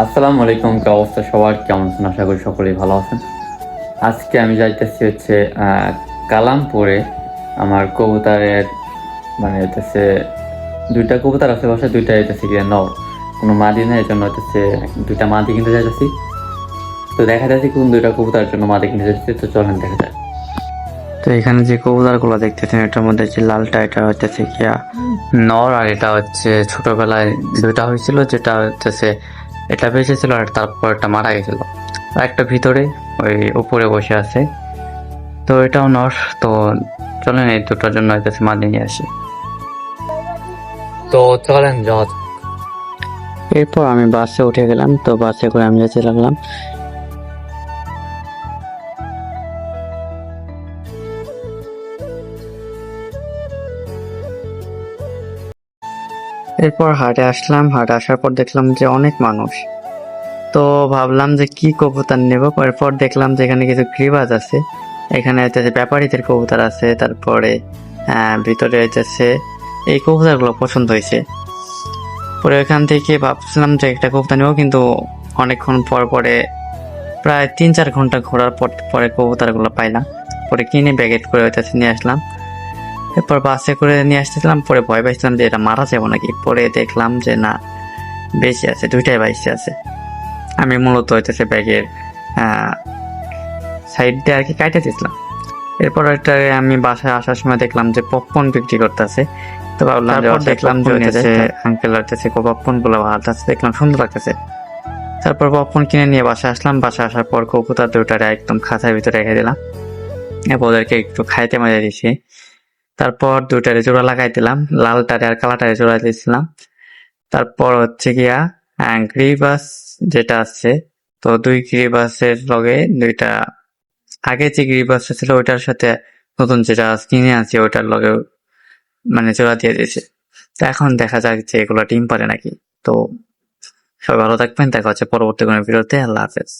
আসসালামু আলাইকুম, কি অবস্থা সবার? কেমন আছেন? আশা করি সকলেই ভালো আছেন। আজকে আমি যাইতেছি হচ্ছে কালামপুরে। আমার কবুতরের মানে হইতেছে দুইটা কবুতর আছে বাসায়, দুইটা হইতেছে গিয়ে নর, কোনো মাদি নেই, এই জন্য হইতেছে দুইটা মাদি কিনতে যাইতেছি। তো দেখা যাচ্ছে কোন দুইটা কবুতরের জন্য মাদি কিনতে যাইতেছি, তো চলেন দেখা যায়। তো এখানে যে কবুতরগুলো দেখতেছেন এটার মধ্যে যে লালটা এটা হইতেছে গিয়া নর, আর এটা হচ্ছে ছোটবেলায় দুইটা হয়েছিল, যেটা হইতেছে এটা বেঁচে ছিল আর তারপর এটা মারা গেছিল। আর একটা ভিতরে ওই উপরে বসে আছে, তো এটাও নর। তো চলেন এই দুটোর জন্য হইতেছে মাদি নিয়ে আসি। তো চলেন যাওয়া যাক। এরপর আমি বাসে উঠে গেলাম, তো বাসে করে আমি যেতে লাগলাম। এরপর হাটে আসলাম, হাটে আসার পর দেখলাম যে অনেক মানুষ। তো ভাবলাম যে কি কবুতর নেব, এরপর দেখলাম যে এখানে কিছু গ্রিবাজ আছে, এখানে হচ্ছে ব্যাপারীদের কবুতর আছে, তারপরে ভিতরে হচ্ছে এই কবুতরগুলো পছন্দ হয়েছে। পরে ওইখান থেকে ভাবছিলাম যে একটা কবুতর নেবো, কিন্তু অনেকক্ষণ পর পরে প্রায় 3-4 ঘন্টা ঘোরার পর পরে কবুতরগুলো পাইলাম। পরে কিনে ব্যাগেট করে হইতেছে নিয়ে আসলাম। এরপর বাসে করে নিয়ে আসতেছিলাম, পরে ভয় পাইছিলাম যে এটা মারা যাবো নাকি, পরে দেখলাম যে না, বেঁচে আছে, দুইটাই বাইসে আছে। আমি মূলত হইতেছে ব্যাগের সাইড দিয়ে আর কি কাটে দিয়েছিলাম। এরপর একটা আমি বাসায় আসার সময় দেখলাম যে পপকর্ন বিক্রি করতেছে, তো ভাবলাম যে দেখলাম যে হইতেছে আঙ্কেল হইতেছে পপকর্ন গুলো হালতেছে, দেখলাম সুন্দর লাগতেছে। তারপর পপকর্ন কিনে নিয়ে বাসায় আসলাম। বাসায় আসার পর কবুতর দুটারে একদম খাঁচার ভিতরে রেখে দিলাম, এরপর ওদেরকে একটু খাইতে মজা দিয়েছি। তারপর দুটারে জোড়া লাগাই দিলাম, লালটারে আর কালাটারে জোড়া দিয়েছিলাম। তারপর হচ্ছে গিয়া গ্রিবাস যেটা আছে, তো দুই গ্রিবাসের লগে দুইটা, আগে যে গ্রিবাসটা ছিল ওইটার সাথে নতুন যেটা কিনে আনছি ওইটার লগে মানে জোড়া দিয়ে দিয়েছে। তো এখন দেখা যাক যে এগুলো ডিম পারে নাকি। তো সবাই ভালো থাকবেন, দেখা হচ্ছে পরবর্তী কোনো ভিডিওতে। আল্লাহ হাফেজ।